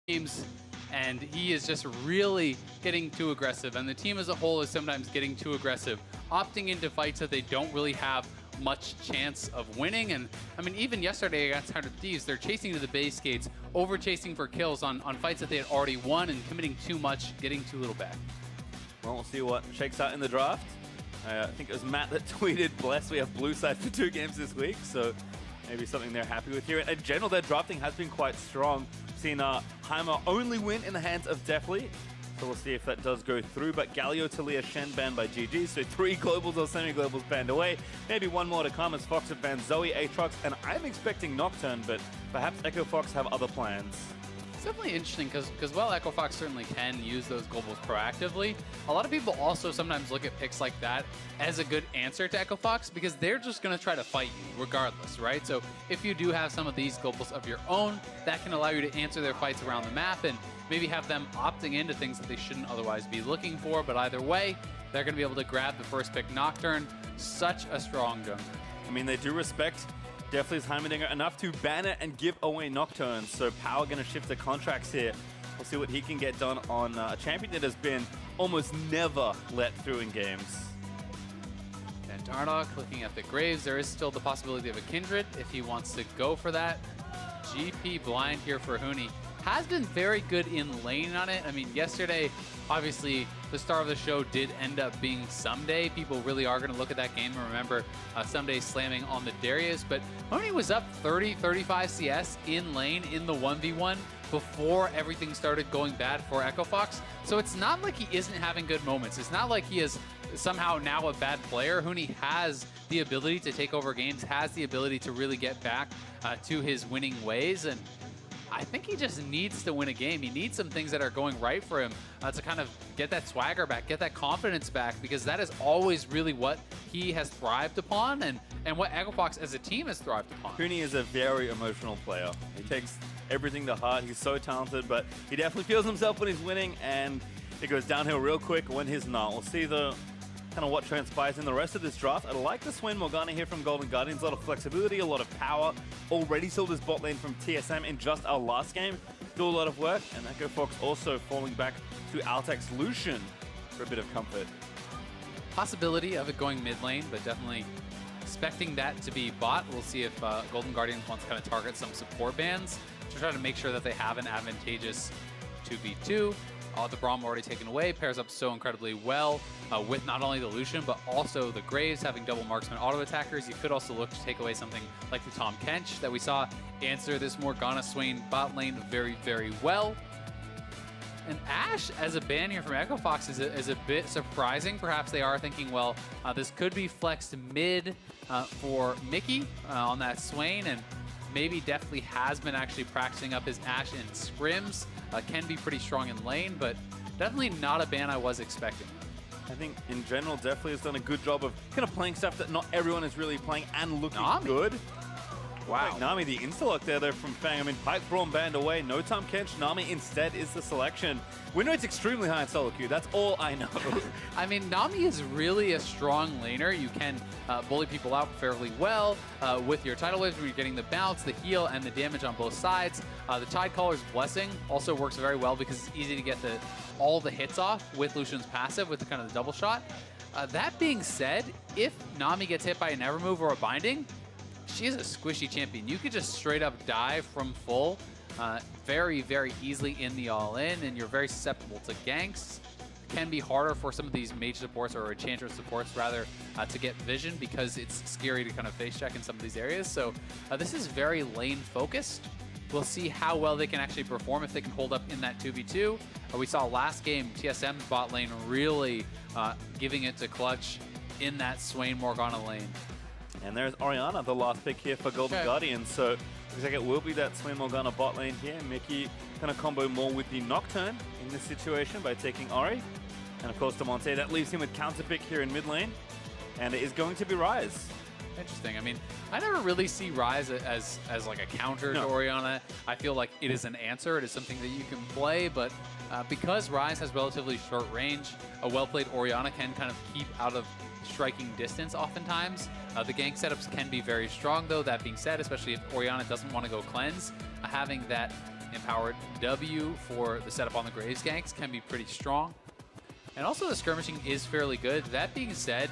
games, and he is just really getting too aggressive, and the team as a whole is sometimes getting too aggressive, opting into fights that they don't really have much chance of winning. And I mean, even yesterday against 100 Thieves, they're chasing to the base gates, over chasing for kills on fights that they had already won, and committing too much, getting too little back. Well, we'll see what shakes out in the draft. I think it was Matt that tweeted, bless, we have blue side for 2 games this week, so maybe something they're happy with here. In general, their drafting has been quite strong. We've seen Heimer only win in the hands of Deathly, so we'll see if that does go through. But Galio, Talia, Shen banned by GG, so 3 globals or semi-globals banned away. Maybe 1 more to come as Fox have banned Zoe, Aatrox, and I'm expecting Nocturne, but perhaps Echo Fox have other plans. It's definitely interesting because while Echo Fox certainly can use those globals proactively, a lot of people also sometimes look at picks like that as a good answer to Echo Fox because they're just going to try to fight you regardless, right? So if you do have some of these globals of your own, that can allow you to answer their fights around the map and maybe have them opting into things that they shouldn't otherwise be looking for. But either way, they're going to be able to grab the first pick. Nocturne, such a strong jungler. I mean, they do respect Deathly's Heimerdinger enough to ban it and give away Nocturne, so Power going to shift the contracts here. We'll see what he can get done on a champion that has been almost never let through in games. And Darnock looking at the Graves, there is still the possibility of a Kindred if he wants to go for that. GP blind here for Huni. Has been very good in lane on it. I mean, yesterday, obviously, the star of the show did end up being Someday. People really are going to look at that game and remember Someday slamming on the Darius. But Huni was up 30, 35 CS in lane in the 1v1 before everything started going bad for Echo Fox. So it's not like he isn't having good moments. It's not like he is somehow now a bad player. Huni has the ability to take over games, has the ability to really get back to his winning ways. And I think he just needs to win a game. He needs some things that are going right for him to kind of get that swagger back, get that confidence back, because that is always really what he has thrived upon and what Echo Fox as a team has thrived upon. Huni is a very emotional player. He takes everything to heart. He's so talented, but he definitely feels himself when he's winning, and it goes downhill real quick when he's not. We'll see the kind of what transpires in the rest of this draft. I like the Swain Morgana here from Golden Guardians. A lot of flexibility, a lot of power. Already sold his bot lane from TSM in just our last game. Do a lot of work, and Echo Fox also falling back to Altex's Lucian for a bit of comfort. Possibility of it going mid lane, but definitely expecting that to be bot. We'll see if Golden Guardians wants to kind of target some support bans to try to make sure that they have an advantageous 2v2. The Braum already taken away, pairs up so incredibly well with not only the Lucian, but also the Graves having double marksman auto attackers. You could also look to take away something like the Tahm Kench that we saw answer this Morgana Swain bot lane very, very well. And Ashe as a ban here from Echo Fox is a bit surprising. Perhaps they are thinking, well, this could be flexed mid for Mickey on that Swain, and maybe Deathly has been actually practicing up his Ashe in scrims. Can be pretty strong in lane, but definitely not a ban I was expecting. I think in general, Deathly has done a good job of kind of playing stuff that not everyone is really playing and looking good. Wow. Like Nami, the insta-lock there from Fang. I mean, Pike Braum banned away. No Tahm Kench. Nami instead is the selection. We know it's extremely high in solo queue. That's all I know. I mean, Nami is really a strong laner. You can bully people out fairly well with your tidal waves when you're getting the bounce, the heal, and the damage on both sides. The Tidecaller's Blessing also works very well because it's easy to get all the hits off with Lucian's passive with the kind of the double shot. That being said, if Nami gets hit by an Evermove or a Binding, she is a squishy champion. You could just straight up die from full very, very easily in the all-in, and you're very susceptible to ganks. Can be harder for some of these mage supports or enchantress supports rather to get vision because it's scary to kind of face check in some of these areas. So this is very lane focused. We'll see how well they can actually perform if they can hold up in that 2v2. We saw last game TSM's bot lane really giving it to clutch in that Swain Morgana lane. And there's Orianna, the last pick here for Golden Guardians. So looks like it will be that Swain Morgana bot lane here. Mickey kind of combo more with the Nocturne in this situation by taking Ori. And of course, Damonte, that leaves him with counter pick here in mid lane. And it is going to be Ryze. Interesting. I mean, I never really see Ryze as like a counter to Orianna. I feel like it is an answer. It is something that you can play, but because Ryze has relatively short range, a well-played Orianna can kind of keep out of striking distance oftentimes. The gank setups can be very strong though. That being said, especially if Orianna doesn't want to go cleanse, having that empowered. W for the setup on the Graves ganks can be pretty strong. And also the skirmishing is fairly good. That being said,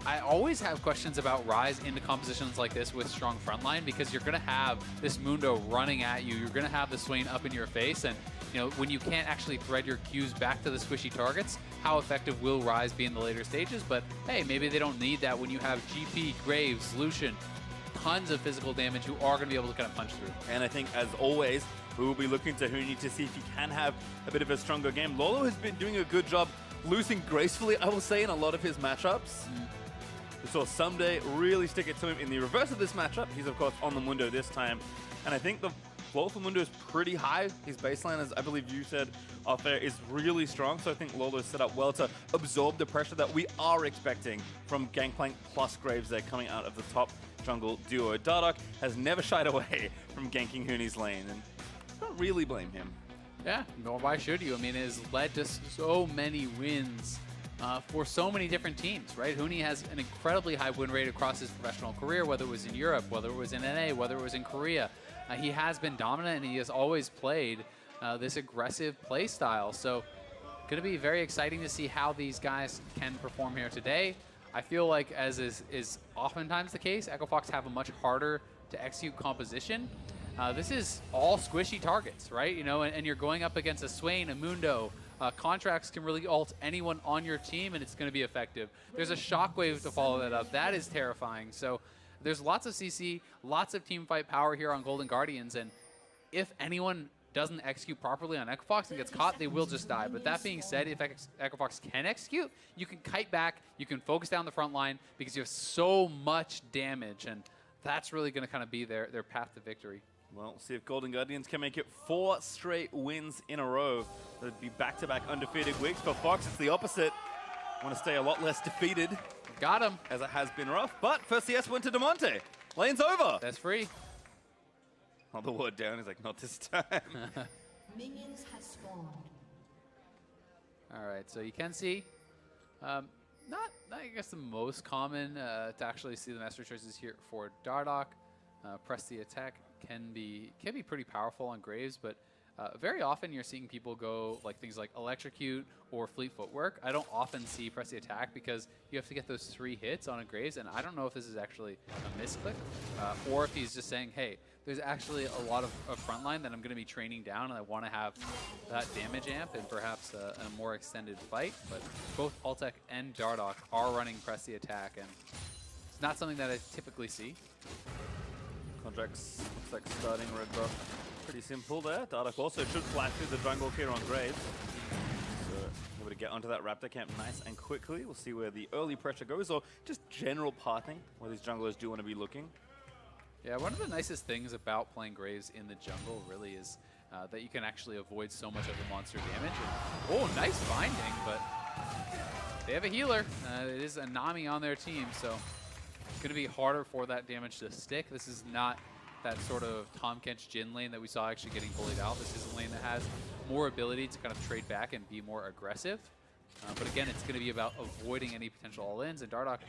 I always have questions about Ryze into compositions like this with strong frontline, because you're going to have this Mundo running at you. You're going to have the Swain up in your face. And you know, when you can't actually thread your Qs back to the squishy targets, how effective will Ryze be in the later stages? But hey, maybe they don't need that when you have GP, Graves, Lucian, tons of physical damage who are going to be able to kind of punch through. And I think, as always, we will be looking to Huni to see if he can have a bit of a stronger game. Lolo has been doing a good job losing gracefully, I will say, in a lot of his matchups. We saw Someday really stick it to him in the reverse of this matchup. He's, of course, on the Mundo this time. And I think the floor for Mundo is pretty high. His baseline, as I believe you said off air, is really strong. So I think Lolo is set up well to absorb the pressure that we are expecting from Gangplank plus Graves there coming out of the top jungle duo. Dardoch has never shied away from ganking Huni's lane, and don't really blame him. Yeah, nor why should you? I mean, it has led to so many wins for so many different teams, right? Huni has an incredibly high win rate across his professional career, whether it was in Europe, whether it was in NA, whether it was in Korea. He has been dominant, and he has always played this aggressive play style. So going to be very exciting to see how these guys can perform here today. I feel like, as is oftentimes the case, Echo Fox have a much harder to execute composition. This is all squishy targets, right? You know, and you're going up against a Swain, a Mundo. Contracts can really ult anyone on your team, and it's going to be effective. There's a Shockwave to follow that up. That is terrifying. So there's lots of CC, lots of team fight power here on Golden Guardians, and if anyone doesn't execute properly on Echo Fox and gets caught, they will just die. But that being said, if Echo Fox can execute, you can kite back, you can focus down the front line because you have so much damage, and that's really going to kind of be their path to victory. Well, we'll see if Golden Guardians can make it 4 straight wins in a row. That'd be back-to-back undefeated weeks. For Fox, it's the opposite. Want to stay a lot less defeated. Got him. As it has been rough. But first CS went to DeMonte. Lane's over. That's free. Oh, the word down. He's like, not this time. Minions have spawned. All right, so you can see, not I guess the most common to actually see the master choices here for Dardoch. Press the attack can be pretty powerful on Graves, but very often you're seeing people go like things like electrocute or fleet footwork. I don't often see press the attack because you have to get those 3 hits on a Graves, and I don't know if this is actually a misclick or if he's just saying, hey, there's actually a lot of frontline that I'm going to be training down, and I want to have that damage amp and perhaps a more extended fight. But both Altec and Dardoch are running press the attack, and it's not something that I typically see. Contracts looks like starting red buff. Pretty simple there. Dardoch also should flash through the jungle here on Graves. So able to get onto that Raptor camp nice and quickly. We'll see where the early pressure goes, or just general pathing where these junglers do want to be looking. Yeah, one of the nicest things about playing Graves in the jungle really is that you can actually avoid so much of the monster damage. And, oh, nice binding, but they have a healer. It is a Nami on their team, so it's going to be harder for that damage to stick. This is not that sort of Tahm Kench Jhin lane that we saw actually getting bullied out. This is a lane that has more ability to kind of trade back and be more aggressive. But again, it's going to be about avoiding any potential all-ins, and Dardoch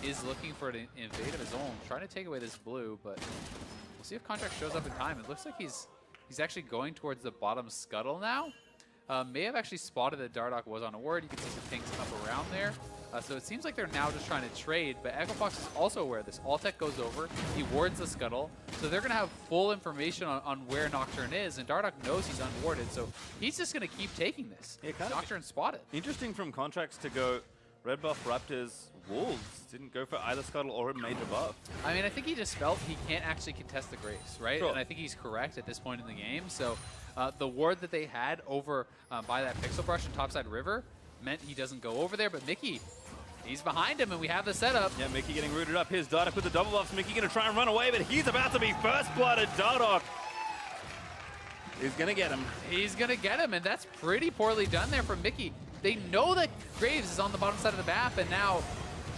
is looking for an invade of his own, trying to take away this blue, but we'll see if Contract shows up in time. It looks like he's actually going towards the bottom scuttle now. May have actually spotted that Dardoch was on a ward. You can see some things up around there. So it seems like they're now just trying to trade, but Echo Fox is also aware of this. Altec goes over, he wards the scuttle, so they're going to have full information on where Nocturne is, and Dardoch knows he's unwarded, so he's just going to keep taking this. Yeah, Nocturne spotted. Interesting from Contracts to go red buff, Raptors, Wolves. Didn't go for either scuttle or a major buff. I mean, I think he just felt he can't actually contest the Graves, right? Sure. And I think he's correct at this point in the game. So the ward that they had over by that Pixel Brush and Topside River meant he doesn't go over there, but Mickey, he's behind him, and we have the setup. Yeah, Mickey getting rooted up. Here's Dardoch with the double buffs. Mickey going to try and run away, but he's about to be first blooded. Dardoch is going to get him. He's going to get him, and that's pretty poorly done there from Mickey. They know that Graves is on the bottom side of the map, and now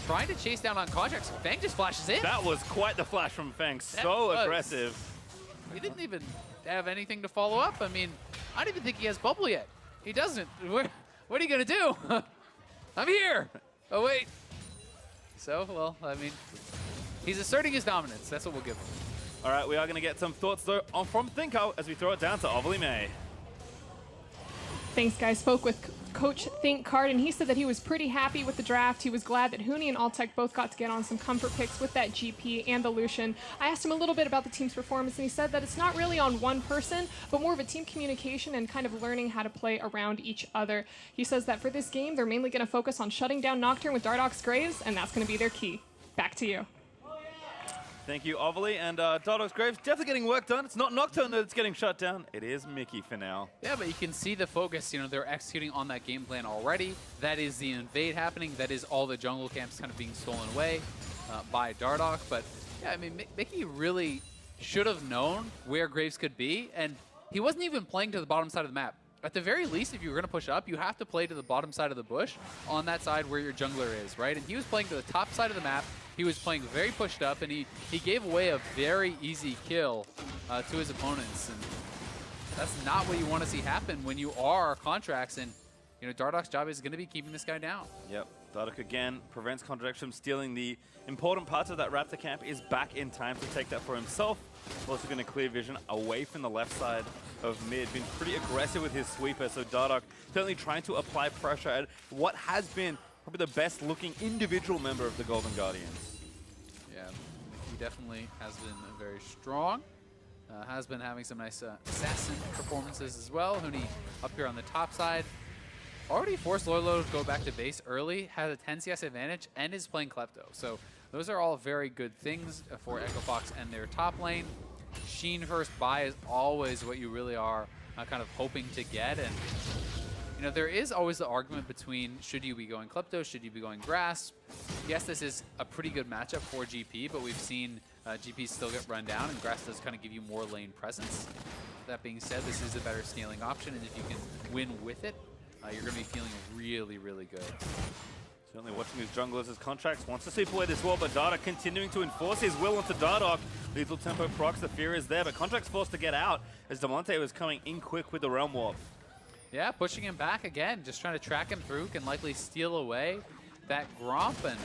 trying to chase down on Contracts. Fang just flashes in. That was quite the flash from Fang. So aggressive. He didn't even have anything to follow up. I mean, I don't even think he has bubble yet. He doesn't. What are you going to do? I'm here. Oh, wait. So, well, I mean, he's asserting his dominance. That's what we'll give him. All right, we are going to get some thoughts though from Thinko as we throw it down to Ovely May. Thanks, guys. Spoke with Coach Think Card, and he said that he was pretty happy with the draft. He was glad that Huni and Altec both got to get on some comfort picks with that GP and the Lucian. I asked him a little bit about the team's performance, and he said that it's not really on one person, but more of a team communication and kind of learning how to play around each other. He says that for this game, they're mainly going to focus on shutting down Nocturne with Dardoch's Graves, and that's going to be their key. Back to you. Thank you, Ovely. And Dardoch's Graves definitely getting work done. It's not Nocturne that's getting shut down. It is Mickey for now. Yeah, but you can see the focus. You know, they're executing on that game plan already. That is the invade happening. That is all the jungle camps kind of being stolen away by Dardoch. But yeah, I mean, Mickey really should have known where Graves could be, and he wasn't even playing to the bottom side of the map. At the very least, if you're going to push up, you have to play to the bottom side of the bush on that side where your jungler is, right? And he was playing to the top side of the map. He was playing very pushed up, and he gave away a very easy kill to his opponents. And that's not what you want to see happen when you are Contracts. And, you know, Dardoch's job is going to be keeping this guy down. Yep. Dardoch again prevents Contracts from stealing the important parts of that Raptor camp, is back in time to take that for himself. Also going to clear vision away from the left side of mid. Been pretty aggressive with his sweeper, so Dardoch certainly trying to apply pressure at what has been probably the best looking individual member of the Golden Guardians. Yeah, he definitely has been very strong. Has been having some nice assassin performances as well. Huni up here on the top side. Already forced Lorlo to go back to base early, has a 10 CS advantage, and is playing Klepto. So those are all very good things for Echo Fox and their top lane. Sheen first buy is always what you really are kind of hoping to get. And you know, there is always the argument between should you be going Klepto, should you be going Grasp. Yes, this is a pretty good matchup for GP, but we've seen GP still get run down, and Grasp does kind of give you more lane presence. That being said, this is a better scaling option, and if you can win with it, you're going to be feeling really, really good. Certainly watching his junglers as Contracts wants to sweep away this wall, but Dardoch continuing to enforce his will onto Dardoch. Lethal tempo procs, the fear is there, but Contracts forced to get out as Demonte was coming in quick with the Realm Warp. Yeah, pushing him back again, just trying to track him through, can likely steal away that Gromp, and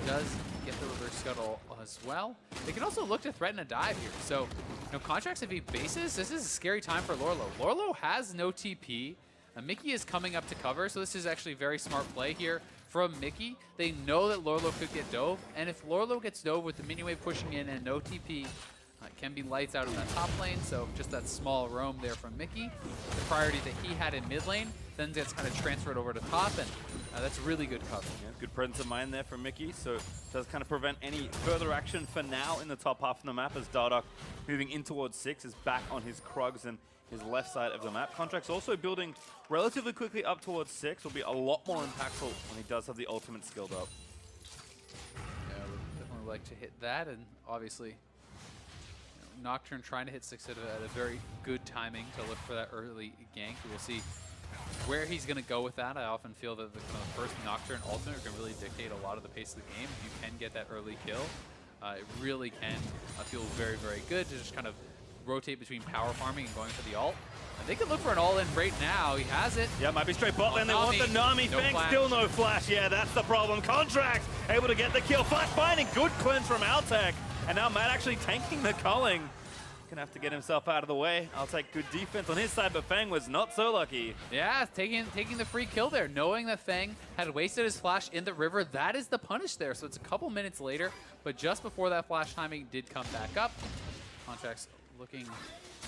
does get the reverse scuttle as well. They can also look to threaten a dive here. So, you know, Contracts, if he bases, this is a scary time for Lorlo. Lorlo has no TP. Mickey is coming up to cover, so this is actually very smart play here from Mickey. They know that Lorlo could get dove, and if Lorlo gets dove with the mini wave pushing in and no TP, it can be lights out in that top lane, so just that small roam there from Mickey. The priority that he had in mid lane then gets kind of transferred over to top, and that's really good cover. Yeah, good presence of mind there from Mickey, so does kind of prevent any further action for now in the top half of the map as Dardoch moving in towards 6 is back on his Krugs and his left side of the map. Contracts also building relatively quickly up towards 6. Will be a lot more impactful when he does have the ultimate skilled up. Yeah, I would definitely like to hit that, and obviously you know, Nocturne trying to hit 6 at a very good timing to look for that early gank. We'll see where he's going to go with that. I often feel that the kind of first Nocturne ultimate can really dictate a lot of the pace of the game. If you can get that early kill, it really can feel very, very good to just kind of rotate between power farming and going for the ult. And they could look for an all-in right now. He has it. Yeah, might be straight bot lane. They want the Nami. No Fang, flash. still no flash. Yeah, that's the problem. Contracts able to get the kill. Flash binding. Good cleanse from Altec. And now Matt actually tanking the culling. Gonna have to get himself out of the way. Altec good defense on his side, but Fang was not so lucky. Yeah, taking the free kill there, knowing that Fang had wasted his flash in the river. That is the punish there. So it's a couple minutes later, but just before that flash timing did come back up. Contracts looking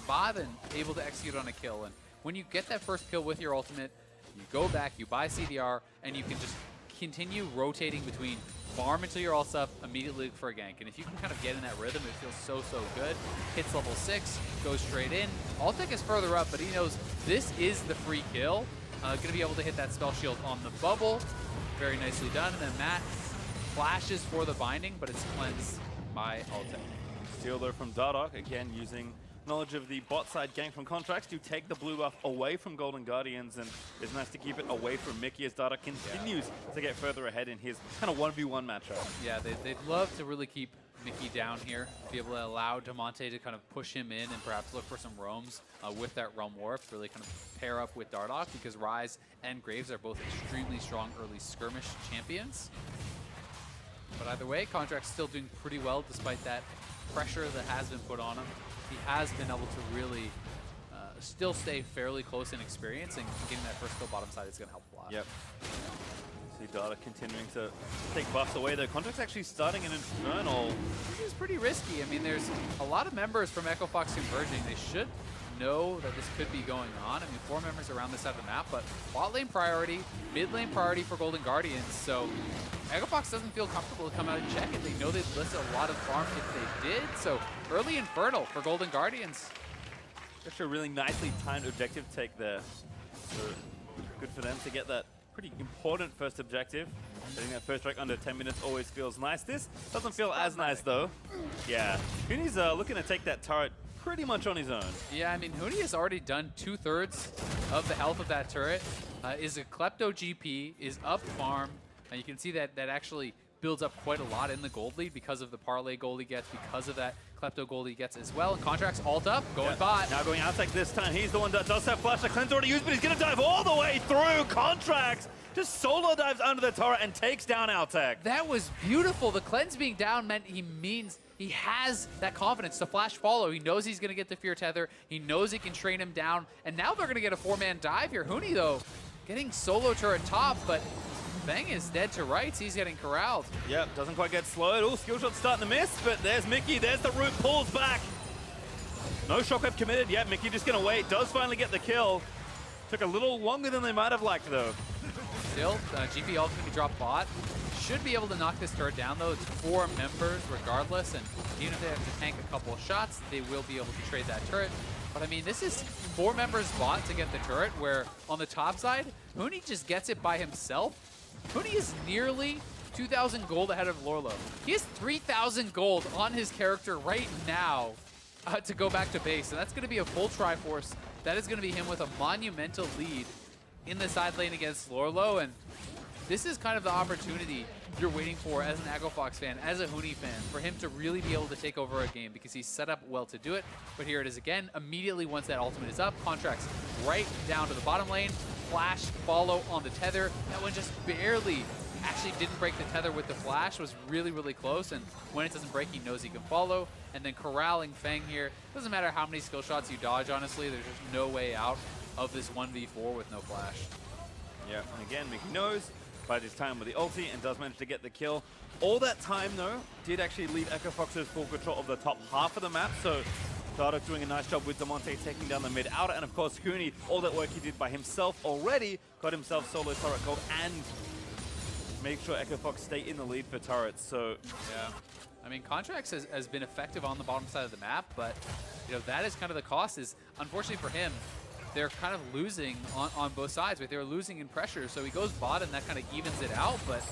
bad and able to execute on a kill. And when you get that first kill with your ultimate, you go back, you buy CDR, and you can just continue rotating between farm until you're all up, immediately look for a gank. And if you can kind of get in that rhythm, it feels so, so good. Hits level 6, goes straight in. Altec is further up, but he knows this is the free kill. Going to be able to hit that spell shield on the bubble. Very nicely done. And then Matt flashes for the binding, but it's cleansed by Altec. Steal though from Dardoch, again using knowledge of the bot side gank from Contracts to take the blue buff away from Golden Guardians, and it's nice to keep it away from Mickey as Dardoch continues to get further ahead in his kind of 1v1 matchup. Yeah, they'd love to really keep Mickey down here, be able to allow Demonte to kind of push him in and perhaps look for some roams with that Realm Warp, really kind of pair up with Dardoch, because Ryze and Graves are both extremely strong early skirmish champions. But either way, Contract's still doing pretty well despite that pressure that has been put on him, he has been able to really still stay fairly close in experience, and getting that first kill bottom side is going to help a lot. Yep. See Data continuing to take buffs away. The Contract's actually starting an Infernal. Which is pretty risky. I mean, there's a lot of members from Echo Fox converging. They should know that this could be going on. I mean, 4 members around this side of the map, but bot lane priority, mid lane priority for Golden Guardians. So Echo Fox doesn't feel comfortable to come out and check it. They know they'd list a lot of farm if they did. So early Infernal for Golden Guardians. Actually a really nicely timed objective take there. So good for them to get that pretty important first objective. Getting that first strike under 10 minutes always feels nice. This doesn't feel as nice though. Yeah, Huni's looking to take that turret pretty much on his own. Yeah, I mean, Huni has already done 2/3 of the health of that turret. Is a Klepto GP, is up farm. And you can see that that actually builds up quite a lot in the gold lead because of the parlay gold he gets, because of that Klepto gold he gets as well. And Contract's ult up, going bot. Now going outside this time. He's the one that does have flash. The cleanse already used, but he's going to dive all the way through. Contracts just solo dives under the turret and takes down Altec. That was beautiful. The cleanse being down meant he has that confidence to flash follow. He knows he's going to get the fear tether. He knows he can train him down. And now they're going to get a 4-man dive here. Huni, though, getting solo turret top, but Feng is dead to rights. He's getting corralled. Yep, doesn't quite get slowed. Oh, skill shot's starting to miss, but there's Mickey. There's the root, pulls back. No shockwave committed yet. Mickey just going to wait. Does finally get the kill. Took a little longer than they might have liked, though. Still, GP ultimately drop bot. Should be able to knock this turret down, though. It's 4 members regardless, and even if they have to tank a couple of shots, they will be able to trade that turret. But I mean, this is 4 members bot to get the turret, where on the top side, Huni just gets it by himself. Huni is nearly 2,000 gold ahead of Lorlo. He has 3,000 gold on his character right now to go back to base, and that's going to be a full Triforce. That is going to be him with a monumental lead in the side lane against Lorlo, and this is kind of the opportunity you're waiting for as an Echo Fox fan, as a Huni fan, for him to really be able to take over a game, because he's set up well to do it. But here it is again, immediately once that ultimate is up, Contracts right down to the bottom lane, flash, follow on the tether. That one just barely actually didn't break the tether with the flash, was really, really close, and when it doesn't break, he knows he can follow. And then corralling Feng here. Doesn't matter how many skill shots you dodge, honestly, there's just no way out of this 1v4 with no flash. Yeah, and again, Mickey knows, by his time with the ulti, and does manage to get the kill. All that time, though, did actually leave Echo Fox's full control of the top half of the map, so Dardoch doing a nice job with Demonte taking down the mid outer, and of course Huni, all that work he did by himself already, got himself solo turret gold and make sure Echo Fox stay in the lead for turrets, so... Yeah. I mean, Contracts has been effective on the bottom side of the map, but you know that is kind of the cost. Is unfortunately for him, they're kind of losing on both sides. Right? They're losing in pressure, so he goes bot, and that kind of evens it out. But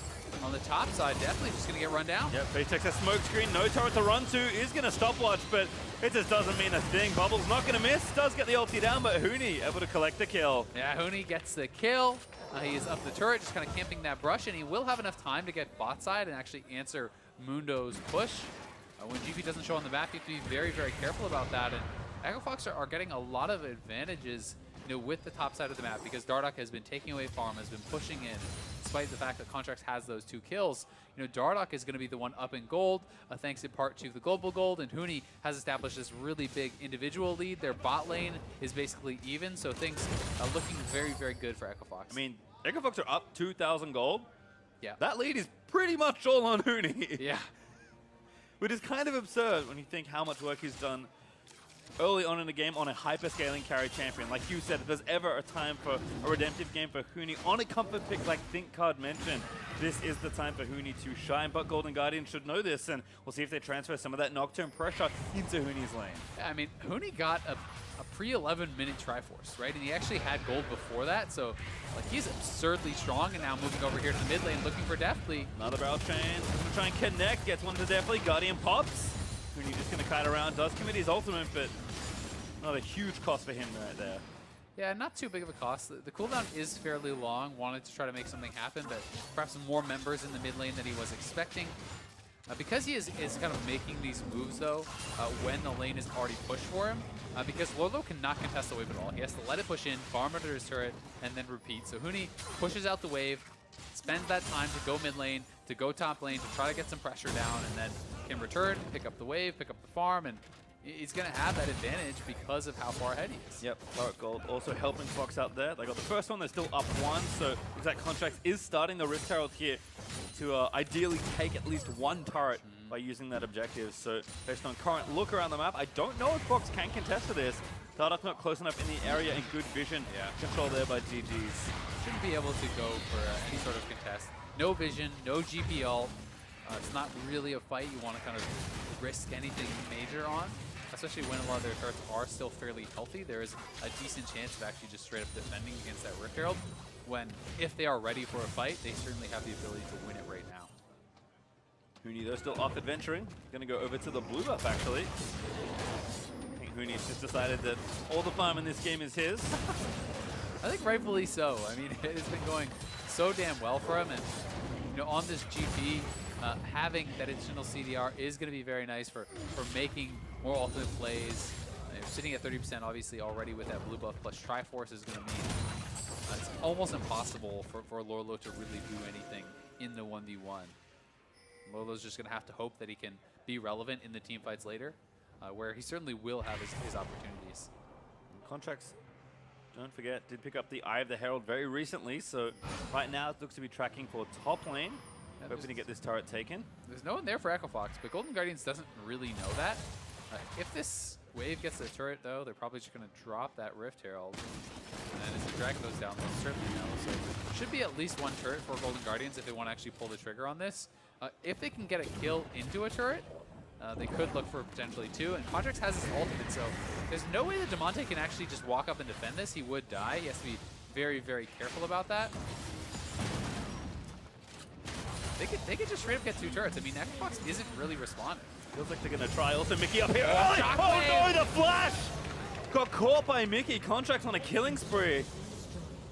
on the top side, definitely just going to get run down. Yep, he takes a smoke screen, no turret to run to, is going to stopwatch, but it just doesn't mean a thing. Bubble's not going to miss, does get the ulti down, but Huni able to collect the kill. Yeah, Huni gets the kill. He is up the turret, just kind of camping that brush, and he will have enough time to get bot side and actually answer Mundo's push. When GP doesn't show on the map, you have to be very, very careful about that. And Echo Fox are getting a lot of advantages, you know, with the top side of the map, because Dardoch has been taking away farm, has been pushing in, despite the fact that Contracts has those 2 kills. You know, Dardoch is going to be the one up in gold, thanks in part to the global gold, and Huni has established this really big individual lead. Their bot lane is basically even, so things are looking very, very good for Echo Fox. I mean, Echo Fox are up 2,000 gold. Yeah. That lead is pretty much all on Huni. Yeah. Which is kind of absurd when you think how much work he's done early on in the game on a hyper-scaling carry champion. Like you said, if there's ever a time for a redemptive game for Huni on a comfort pick like Think Card mentioned, this is the time for Huni to shine. But Golden Guardian should know this, and we'll see if they transfer some of that Nocturne pressure into Huni's lane. Yeah, I mean, Huni got a pre-11-minute Triforce, right? And he actually had gold before that, so like he's absurdly strong. And now moving over here to the mid lane, looking for Deathly. Another barrel chain, gonna try and connect, gets one to Deathly, Guardian pops. Huni just gonna kite around, does commit his ultimate, but not a huge cost for him right there. Yeah, not too big of a cost. The cooldown is fairly long. Wanted to try to make something happen, but perhaps more members in the mid lane than he was expecting. Because he is kind of making these moves, though, when the lane is already pushed for him, because Lorlo cannot contest the wave at all. He has to let it push in, farm under his turret, and then repeat. So Huni pushes out the wave, spends that time to go mid lane, to go top lane, to try to get some pressure down, and then can return, pick up the wave, pick up the farm, and he's going to have that advantage because of how far ahead he is. Yep, turret gold also helping Fox out there. They got the first one, they're still up 1, so Exact Contracts is starting the Rift Herald here to ideally take at least one turret by using that objective. So based on current look around the map, I don't know if Fox can contest to this. Dardoch not close enough in the area and good vision. Control there by GG's. Shouldn't be able to go for any sort of contest. No vision, no GP ult. It's not really a fight you want to kind of risk anything major on, especially when a lot of their turrets are still fairly healthy. There is a decent chance of actually just straight up defending against that Rift Herald, when if they are ready for a fight, they certainly have the ability to win it right now. Huni, though, still off adventuring. Going to go over to the blue buff, actually. I think Huni's just decided that all the farm in this game is his. I think rightfully so. I mean, it has been going so damn well for him, and on this GP, having that additional CDR is going to be very nice for making more ultimate plays. Sitting at 30% obviously already with that blue buff plus Triforce is going to mean it's almost impossible for Lorlo to really do anything in the 1v1. Lorlo's just going to have to hope that he can be relevant in the team fights later, where he certainly will have his opportunities. Contracts, don't forget, did pick up the Eye of the Herald very recently, so right now it looks to be tracking for top lane. Hoping to get this turret taken. There's no one there for Echo Fox, but Golden Guardians doesn't really know that. If this wave gets the turret, though, they're probably just going to drop that Rift Herald. And as the dragon goes down, they'll certainly know. So should be at least one turret for Golden Guardians if they want to actually pull the trigger on this. If they can get a kill into a turret, they could look for potentially 2. And Contracts has his ultimate, so there's no way that Damonte can actually just walk up and defend this. He would die. He has to be very, very careful about that. They could just straight up get 2 turrets. I mean, Echo Fox isn't really responding. Feels like they're going to try. Also, Mickey up here. Oh no, the flash! Got caught by Mickey. Contracts on a killing spree.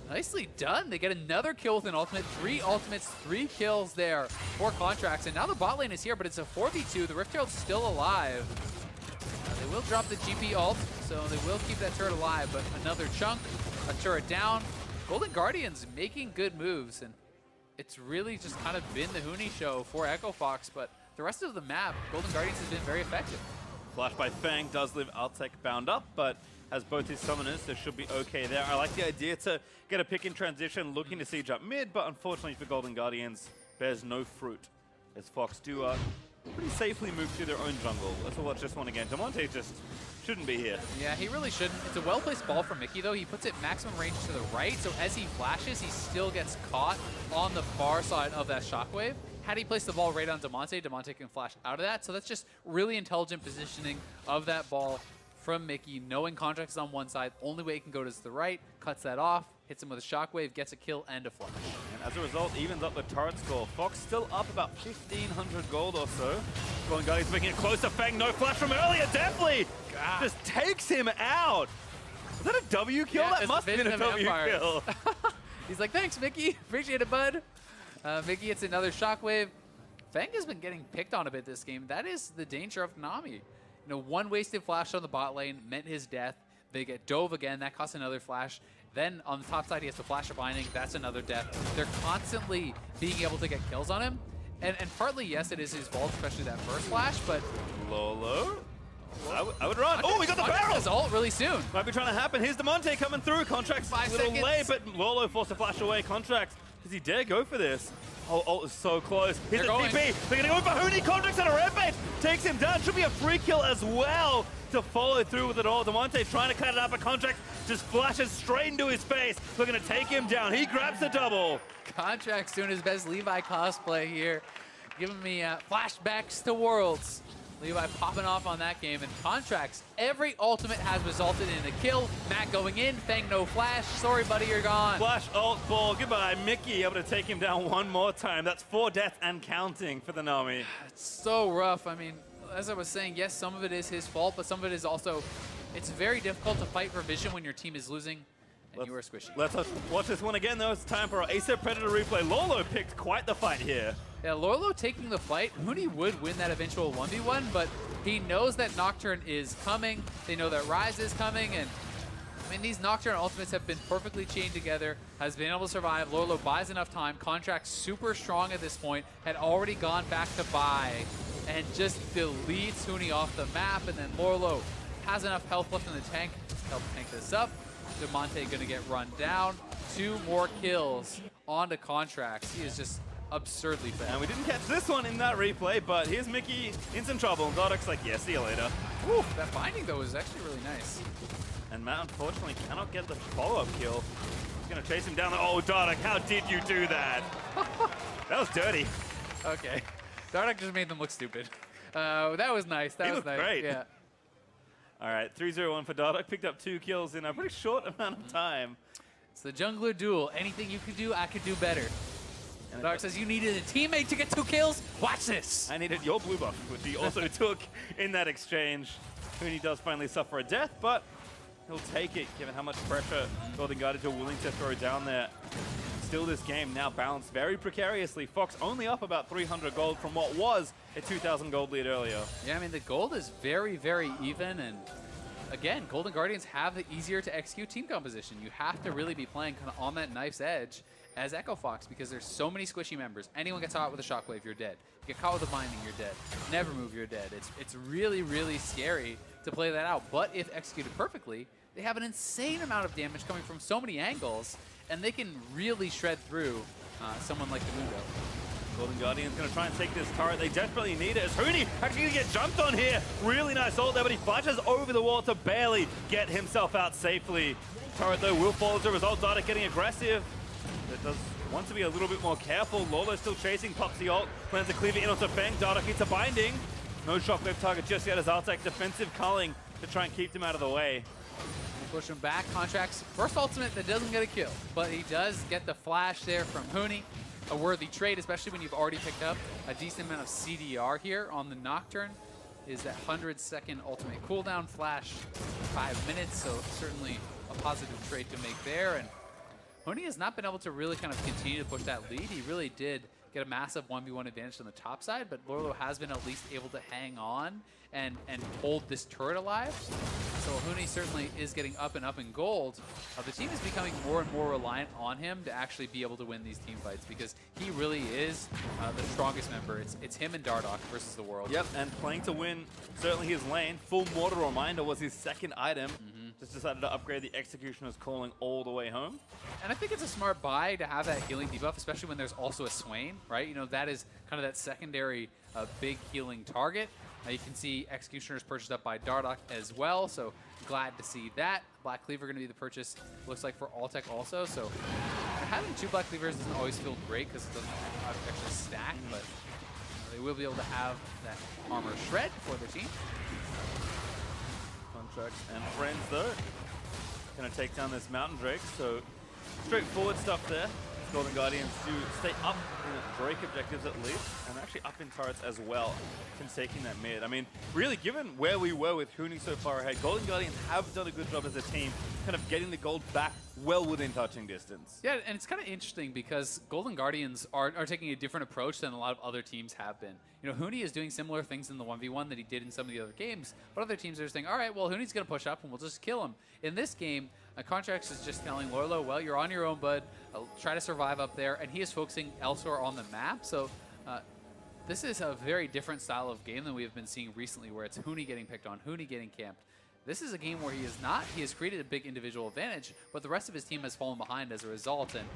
Nicely done. They get another kill with an ultimate. 3 ultimates, 3 kills there for Contracts. And now the bot lane is here, but it's a 4v2. The Rift Herald's still alive. They will drop the GP ult, so they will keep that turret alive. But another chunk, a turret down. Golden Guardians making good moves. And it's really just kind of been the Huni show for Echo Fox, but the rest of the map, Golden Guardians has been very effective. Flash by Fang does live Altec bound up, but has both his summoners, so should be okay there. I like the idea to get a pick in transition, looking to siege up mid, but unfortunately for Golden Guardians, bears no fruit. As Fox do pretty safely move through their own jungle. Let's watch this one again. Damonte just shouldn't be here. Yeah, he really shouldn't. It's a well-placed ball from Mickey, though. He puts it maximum range to the right, so as he flashes, he still gets caught on the far side of that shockwave. Had he placed the ball right on Damonte, Damonte can flash out of that. So that's just really intelligent positioning of that ball from Mickey, knowing Contracts is on one side. Only way he can go is to the right, cuts that off, hits him with a shockwave, gets a kill and a flash. And as a result, evens up the turret score. Fox still up about 1,500 gold or so. Golden Guardians making it closer. Fang, no flash from earlier. Definitely just takes him out. Is that a W kill? Yeah, that must have been a W kill. He's like, thanks, Mickey. Appreciate it, bud. Mickey hits another shockwave. Fang has been getting picked on a bit this game. That is the danger of Nami. One wasted flash on the bot lane meant his death. They get dove again. That costs another flash. Then on the top side, he has the flash of binding. That's another death. They're constantly being able to get kills on him. And partly, yes, it is his fault, especially that first flash, but... Lolo? I would run. Oh, he got the barrel! His ult really soon. Might be trying to happen. Here's Damonte coming through. Contracts a little late, but Lolo forced to flash away. Contracts, does he dare go for this? Oh, ult is so close. Here's the TP. They're going to go for Huni. Contracts on a rampage. Takes him down. Should be a free kill as well to follow through with it all. Damonte trying to cut it up, but Contracts just flashes straight into his face. They're going to take him down. He grabs the double. Contracts doing his best Levi cosplay here. Giving me flashbacks to Worlds. Levi popping off on that game, and Contracts, every ultimate has resulted in a kill. Matt going in, Fang no flash. Sorry, buddy, you're gone. Flash, ult, ball, goodbye. Mickey able to take him down one more time. That's 4 deaths and counting for the Nami. It's so rough. I mean, as I was saying, yes, some of it is his fault, but some of it is also, it's very difficult to fight for vision when your team is losing. And you are squishy. Let's watch this one again, though. It's time for our Acer Predator replay. Lolo picked quite the fight here. Yeah, Lolo taking the fight. Huni would win that eventual 1v1, but he knows that Nocturne is coming. They know that Rise is coming, and I mean, these Nocturne ultimates have been perfectly chained together, has been able to survive. Lolo buys enough time. Contracts super strong at this point, had already gone back to buy and just deletes Huni off the map. And then Lorlo has enough health left in the tank to help tank this up. Demonte gonna get run down. 2 more kills onto Contracts. He is just absurdly fast. And we didn't catch this one in that replay, but here's Mickey in some trouble. And Dodoc's like, yeah, see you later. Woo, that binding though is actually really nice. And Matt unfortunately cannot get the follow-up kill. He's gonna chase him down. Oh, Dodoc, how did you do that? That was dirty. Okay. Dardock just made them look stupid. That was nice. That He was looked nice. great. Yeah. All right, 3-0-1 for Dodoc. Picked up 2 kills in a pretty short amount of time. It's the jungler duel. Anything you could do, I could do better. And Dark says you needed a teammate to get 2 kills. Watch this. I needed your blue buff, which he also took in that exchange. Huni does finally suffer a death, but he'll take it given how much pressure Golden Guardians are willing to throw down there. Still, this game now balanced very precariously. Fox only up about 300 gold from what was a 2,000 gold lead earlier. Yeah, I mean, the gold is very, very even. And again, Golden Guardians have the easier to execute team composition. You have to really be playing kind of on that knife's edge as Echo Fox because there's so many squishy members. Anyone gets caught with a shockwave, you're dead. You get caught with a binding, you're dead. Never move, you're dead. It's really, really scary to play that out. But if executed perfectly, they have an insane amount of damage coming from so many angles, and they can really shred through someone like the Mundo. Golden Guardian's going to try and take this turret. They desperately need it as Huni actually going to get jumped on here. Really nice ult there, but he flashes over the wall to barely get himself out safely. Turret, though, will fall as a result. Data getting aggressive. It does want to be a little bit more careful. Lolo still chasing, pops the ult, plans to cleave it in onto Feng. Data hits a binding. No shockwave target just yet as Artek defensive culling to try and keep him out of the way. Push him back. Contracts first ultimate that doesn't get a kill, but he does get the flash there from Huni. A worthy trade, especially when you've already picked up a decent amount of CDR here on the Nocturne. Is that 100-second ultimate cooldown flash, 5 minutes, so certainly a positive trade to make there. And Huni has not been able to really kind of continue to push that lead. He really did get a massive 1v1 advantage on the top side, but Lorlo has been at least able to hang on and hold this turret alive. So Huni certainly is getting up and up in gold. The team is becoming more and more reliant on him to actually be able to win these team fights because he really is the strongest member. It's him and Dardoch versus the world. Yep, and playing to win certainly his lane. Full Mortar Reminder was his second item. Just decided to upgrade the Executioner's Calling all the way home. And I think it's a smart buy to have that healing debuff, especially when there's also a Swain, right? You know, that is kind of that secondary big healing target. You can see Executioner's purchased up by Dardoch as well, so glad to see that. Black Cleaver going to be the purchase, looks like, for Alltech also. So having 2 Black Cleavers doesn't always feel great because it doesn't actually stack, but they will be able to have that armor shred for their team. Contracts and friends, though. Going to take down this Mountain Drake, so straightforward stuff there. Golden Guardians do stay up in Drake objectives at least, and actually up in turrets as well, since taking that mid. I mean, really, given where we were with Huni so far ahead, Golden Guardians have done a good job as a team, kind of getting the gold back well within touching distance. Yeah, and it's kind of interesting because Golden Guardians are taking a different approach than a lot of other teams have been. You know, Huni is doing similar things in the 1v1 that he did in some of the other games, but other teams are just saying, all right, well, Huni's going to push up and we'll just kill him. In this game, Contracts is just telling Lorlo, well, you're on your own, bud. Try to survive up there, and he is focusing elsewhere on the map. So this is a very different style of game than we have been seeing recently, where it's Huni getting picked on, Huni getting camped. This is a game where he is not. He has created a big individual advantage, but the rest of his team has fallen behind as a result. And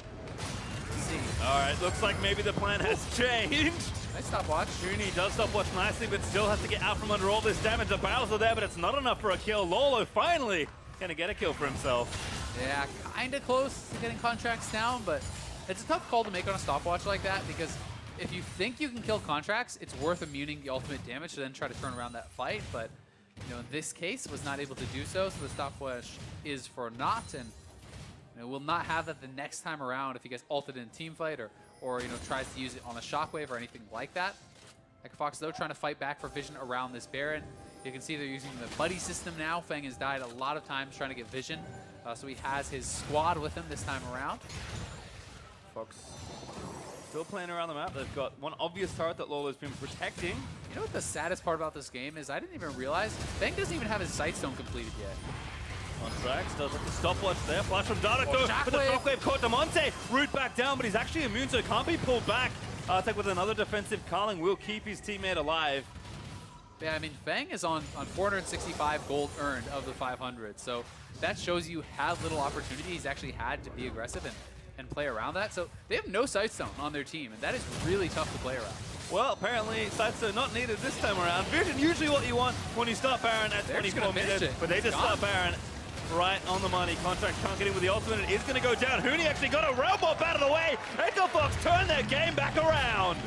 let's see. All right, looks like maybe the plan has changed. Nice stopwatch. Huni does stopwatch nicely, but still has to get out from under all this damage. The barrels are there, but it's not enough for a kill. Lolo finally gonna get a kill for himself. Yeah, kind of close to getting Contracts down, but it's a tough call to make on a stopwatch like that because if you think you can kill Contracts, it's worth immuning the ultimate damage to then try to turn around that fight. But you know, in this case, was not able to do so, so the stopwatch is for naught, and you know, will not have that the next time around if he gets ulted in a team fight or you know, tries to use it on a shockwave or anything like that. Echo Fox, though, trying to fight back for vision around this Baron. You can see they're using the buddy system now. Feng has died a lot of times trying to get vision, so he has his squad with him this time around. Fox still playing around the map. They've got one obvious turret that Lolo's been protecting. You know what the saddest part about this game is? I didn't even realize Feng doesn't even have his Sightstone completed yet. Contracts does have the stopwatch there. Flash from Dardoch, Oh, but the shockwave caught Demonte. Root back down, but he's actually immune, so it can't be pulled back. Artek with another defensive Carling will keep his teammate alive. Yeah, I mean, Fang is on 465 gold earned of the 500, so that shows you how little opportunity he's actually had to be aggressive and play around that. So they have no Sightstone on their team, and that is really tough to play around. Well, apparently Sightstone not needed this time around. Vision, usually what you want when you start Baron at They're just 24 gonna finish minutes, it. but they just start Baron right on the money. Contract can't get in with the ultimate. It is going to go down. Huni actually got a robot out of the way. Echo Fox turned their game back around.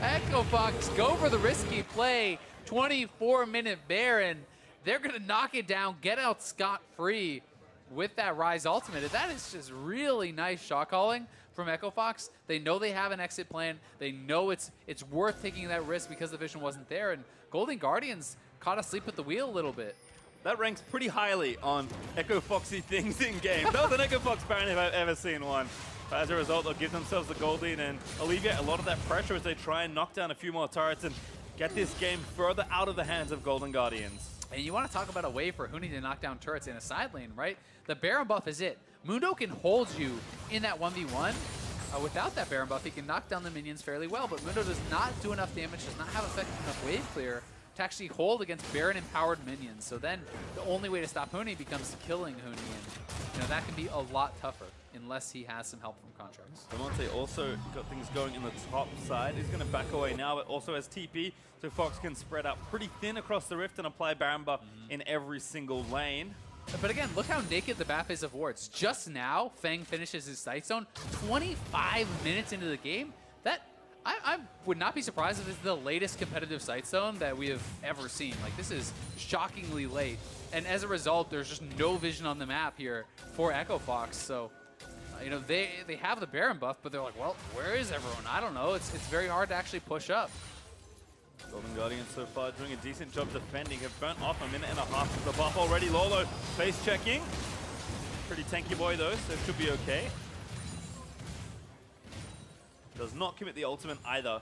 Echo Fox go for the risky play. 24-minute Baron. They're going to knock it down, get out scot-free with that Rise ultimate. And that is just really nice shot calling from Echo Fox. They know they have an exit plan. They know it's worth taking that risk because the vision wasn't there. And Golden Guardians caught asleep at the wheel a little bit. That ranks pretty highly on Echo Foxy things in game. That was an Echo Fox Baron if I've ever seen one. But as a result, they'll give themselves the gold lead and alleviate a lot of that pressure as they try and knock down a few more turrets and get this game further out of the hands of Golden Guardians. And you want to talk about a way for Huni to knock down turrets in a side lane, right? The Baron buff is it. Mundo can hold you in that 1v1. Without that Baron buff, he can knock down the minions fairly well, but Mundo does not do enough damage, does not have effective enough wave clear to actually hold against Baron-empowered minions. So then the only way to stop Huni becomes killing Huni, and that can be a lot tougher unless he has some help from contracts. Demonte also got things going in the top side. He's going to back away now, but also has TP, so Fox can spread out pretty thin across the rift and apply Baron buff in every single lane. But again, look how naked the map is of wards. Just now, Fang finishes his sight zone 25 minutes into the game. That I would not be surprised if this is the latest competitive sight zone that we have ever seen. Like, this is shockingly late. And as a result, there's just no vision on the map here for Echo Fox. So, they have the Baron buff, but they're like, well, where is everyone? I don't know. It's very hard to actually push up. Golden Guardians so far doing a decent job defending. Have burnt off a minute and a half of the buff already. Lolo face checking. Pretty tanky boy though, so it should be okay. Does not commit the ultimate either.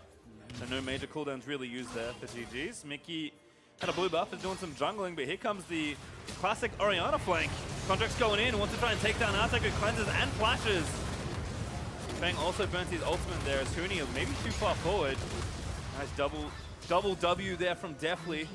So no major cooldowns really used there for GG's. Mickey had a blue buff, is doing some jungling, but here comes the classic Orianna flank. Contract's going in, wants to try and take down Artek with cleanses and flashes. Fang also burns his ultimate there as Huni is maybe too far forward. Nice double W there from Deftly.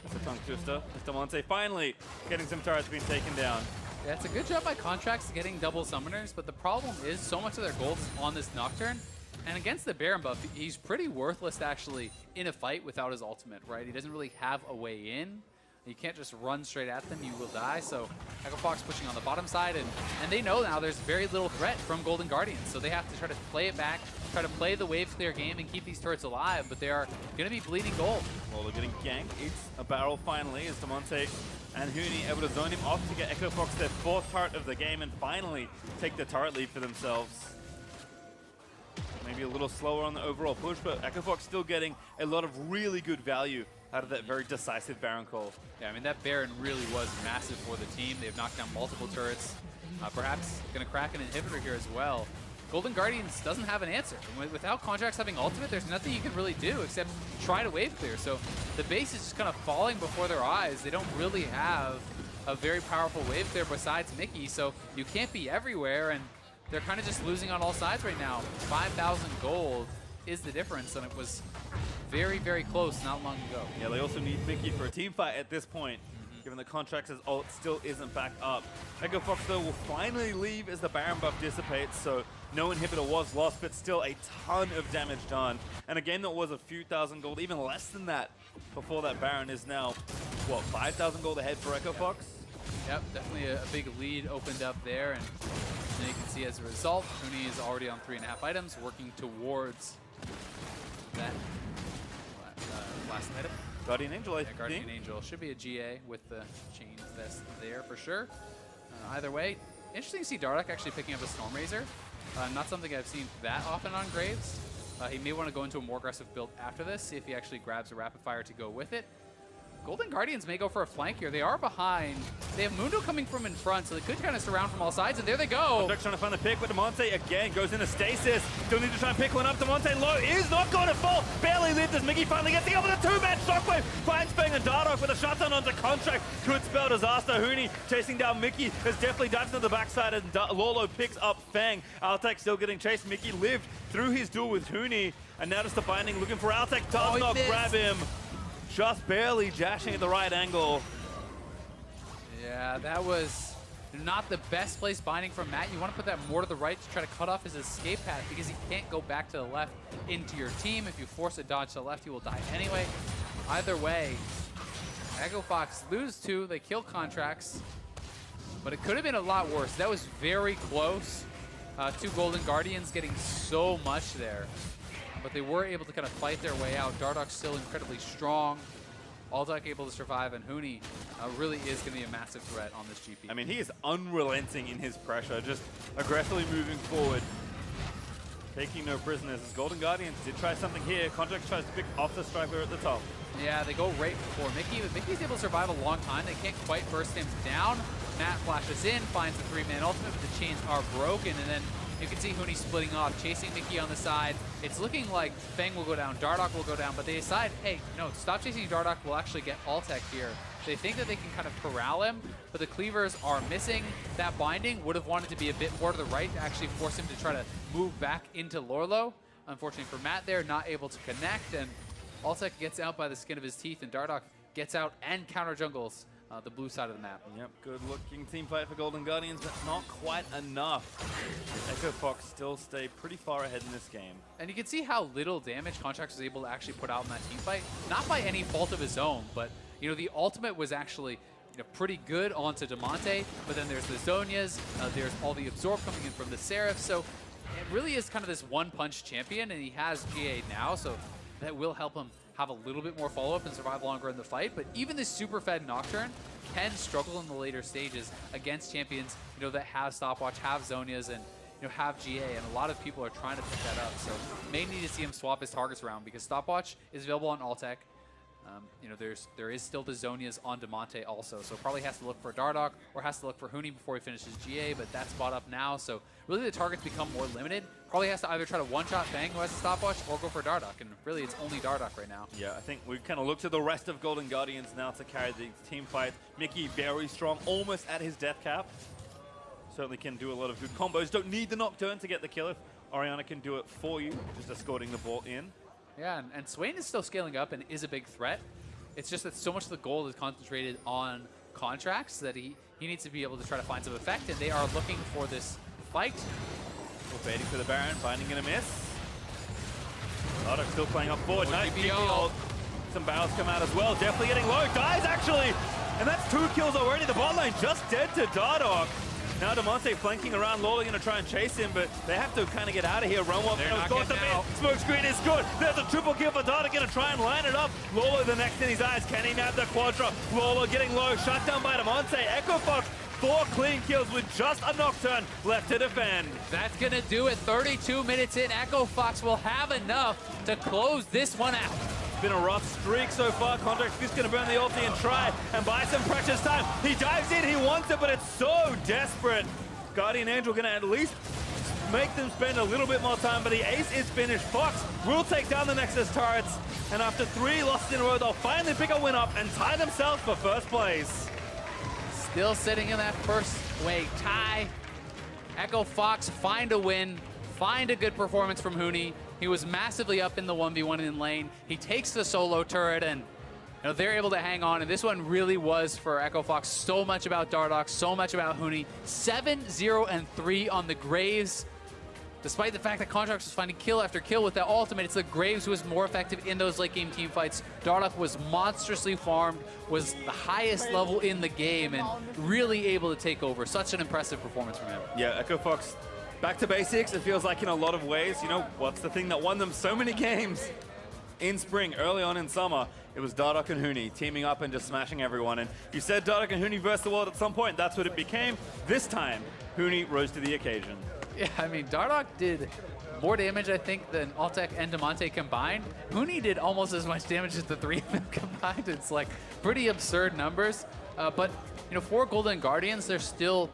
That's a tongue twister. Mr. Monte finally getting some turrets being taken down. Yeah, it's a good job by Contracts getting double summoners, but the problem is so much of their gold is on this Nocturne. And against the Baron buff, he's pretty worthless actually in a fight without his ultimate, right? He doesn't really have a way in. You can't just run straight at them, you will die. So Echo Fox pushing on the bottom side, and they know now there's very little threat from Golden Guardians. So they have to try to play it back, try to play the wave clear game and keep these turrets alive, but they are going to be bleeding gold. Well, they're getting ganked. It's a barrel finally as Demonte and Huni able to zone him off to get Echo Fox their 4th turret of the game and finally take the turret lead for themselves. Maybe a little slower on the overall push, but Echo Fox still getting a lot of really good value out of that very decisive Baron call. Yeah, I mean, that Baron really was massive for the team. They've knocked down multiple turrets. Perhaps going to crack an inhibitor here as well. Golden Guardians doesn't have an answer. Without Contracts having ultimate, there's nothing you can really do except try to wave clear. So the base is just kind of falling before their eyes. They don't really have a very powerful wave clear besides Mickey, so you can't be everywhere, and they're kind of just losing on all sides right now. 5,000 gold is the difference, and it was very, very close not long ago. Yeah, they also need Mickey for a team fight at this point, given the Contracts' ult still isn't back up. Echo Fox, though, will finally leave as the Baron buff dissipates, so no inhibitor was lost, but still a ton of damage done. And a game that was a few thousand gold, even less than that, before that Baron is now, what, 5,000 gold ahead for Echo Fox? Yep, definitely a big lead opened up there, and then you can see as a result, Huni is already on 3.5 items, working towards that last item. Guardian Angel, I think. Guardian Angel should be a GA with the chain vest there for sure. Either way, interesting to see Dardoch actually picking up a Stormrazor. Not something I've seen that often on Graves. He may want to go into a more aggressive build after this, see if he actually grabs a Rapid Fire to go with it. Golden Guardians may go for a flank here. They are behind. They have Mundo coming from in front, so they could kind of surround from all sides, and there they go. Duck's trying to find the pick, but Demonte again goes into stasis. Still need to try and pick one up. Demonte low is not going to fall. Barely lived as Mickey finally gets the over the two-man shockwave. Finds Feng and Dardoch with a shutdown onto Contract. Could spell disaster. Huni chasing down Mickey has definitely dives into the backside, and Lolo picks up Feng. Altec still getting chased. Mickey lived through his duel with Huni, and now just the binding looking for Altec. Does not grab him. Just barely jashing at the right angle. Yeah, that was not the best place binding from Matt. You want to put that more to the right to try to cut off his escape path because he can't go back to the left into your team. If you force a dodge to the left, he will die anyway. Either way, Echo Fox lose 2. They kill Contracts, but it could have been a lot worse. That was very close. 2 Golden Guardians getting so much there. But they were able to kind of fight their way out. Dardoch's still incredibly strong. Alduck able to survive, and Huni really is going to be a massive threat on this GP. I mean, he is unrelenting in his pressure, just aggressively moving forward, taking no prisoners. As Golden Guardians did try something here. Contract tries to pick off the striker at the top. Yeah, they go right for Mickey, but Mickey's able to survive a long time. They can't quite burst him down. Matt flashes in, finds the 3-man ultimate, but the chains are broken, and then you can see Huni splitting off, chasing Mickey on the side. It's looking like Feng will go down, Dardoch will go down, but they decide, hey, no, stop chasing Dardoch, we'll actually get Altec here. They think that they can kind of corral him, but the cleavers are missing. That binding would have wanted to be a bit more to the right to actually force him to try to move back into Lorlo. Unfortunately for Matt there, not able to connect, and Altec gets out by the skin of his teeth, and Dardoch gets out and counter jungles the blue side of the map. Yep, good looking team fight for Golden Guardians, but not quite enough. Echo Fox still stay pretty far ahead in this game. And you can see how little damage Contracts was able to actually put out in that team fight. Not by any fault of his own, but the ultimate was actually pretty good onto Demonte, but then there's the Zonias, there's all the absorb coming in from the Seraph, so it really is kind of this one-punch champion, and he has GA now, so that will help him have a little bit more follow-up and survive longer in the fight. But even this super fed Nocturne can struggle in the later stages against champions that have Stopwatch, have Zonias, and have GA, and a lot of people are trying to pick that up. So may need to see him swap his targets around because Stopwatch is available on Altec. There is still the Zonias on Demonte also, so probably has to look for Dardoch or has to look for Huni before he finishes GA, but that's bought up now, so really the targets become more limited. Probably has to either try to one-shot Fang, who has a stopwatch, or go for Dardoch, and really it's only Dardoch right now. Yeah, I think we kind of look to the rest of Golden Guardians now to carry the team fight. Mickey very strong, almost at his death cap. Certainly can do a lot of good combos. Don't need the Nocturne to get the kill if Orianna can do it for you, just escorting the ball in. Yeah, and Swain is still scaling up and is a big threat. It's just that so much of the gold is concentrated on Contracts that he needs to be able to try to find some effect, and they are looking for this fight. We're waiting for the Baron, finding a miss. Dardoch still playing up forward. Nice GP ult. Some barrels come out as well. Definitely getting low. Dies actually! And that's 2 kills already. The bot lane just dead to Dardoch. Now Demonte flanking around, Lola going to try and chase him, but they have to kind of get out of here. Run They're not getting out. Smoke screen is good. There's a triple kill for Dardoch, going to try and line it up. Lola the next in his eyes. Can he nab the Quadra? Lola getting low, shut down by Demonte. Echo Fox, 4 clean kills with just a Nocturne left to defend. That's going to do it. 32 minutes in. Echo Fox will have enough to close this one out. Been a rough streak so far. Contract's just going to burn the ulti and try and buy some precious time. He dives in, he wants it, but it's so desperate. Guardian Angel going to at least make them spend a little bit more time, but the ace is finished. Fox will take down the Nexus turrets, and after 3 losses in a row, they'll finally pick a win up and tie themselves for first place. Still sitting in that first way tie. Echo Fox find a win, find a good performance from Huni. He was massively up in the 1v1 in lane. He takes the solo turret, and they're able to hang on. And this one really was for Echo Fox so much about Dardoch, so much about Huni. 7-0-3 on the Graves. Despite the fact that Contracts was finding kill after kill with that ultimate, it's the Graves who was more effective in those late game team fights. Dardoch was monstrously farmed, was the highest level in the game, and really able to take over. Such an impressive performance from him. Yeah, Echo Fox back to basics, it feels like in a lot of ways. What's the thing that won them so many games in spring, early on in summer? It was Dardoch and Huni teaming up and just smashing everyone. And you said Dardoch and Huni versus the world at some point. That's what it became. This time, Huni rose to the occasion. Yeah, I mean, Dardoch did more damage, I think, than Altec and Demonte combined. Huni did almost as much damage as the three of them combined. It's like pretty absurd numbers. But for Golden Guardians, there still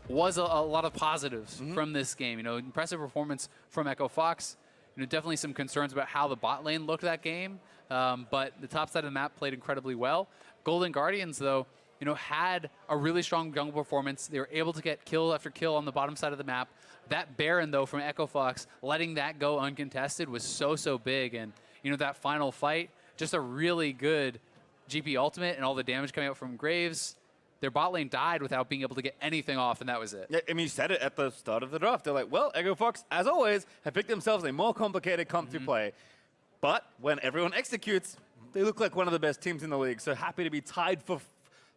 was a lot of positives from this game. Impressive performance from Echo Fox. Definitely some concerns about how the bot lane looked that game. But the top side of the map played incredibly well. Golden Guardians, though, had a really strong jungle performance. They were able to get kill after kill on the bottom side of the map. That Baron, though, from Echo Fox, letting that go uncontested was so big. And, that final fight, just a really good GP ultimate and all the damage coming out from Graves. Their bot lane died without being able to get anything off, and that was it. Yeah, I mean, you said it at the start of the draft. They're like, well, Echo Fox, as always, have picked themselves a more complicated comp to play. But when everyone executes, they look like one of the best teams in the league. So happy to be tied for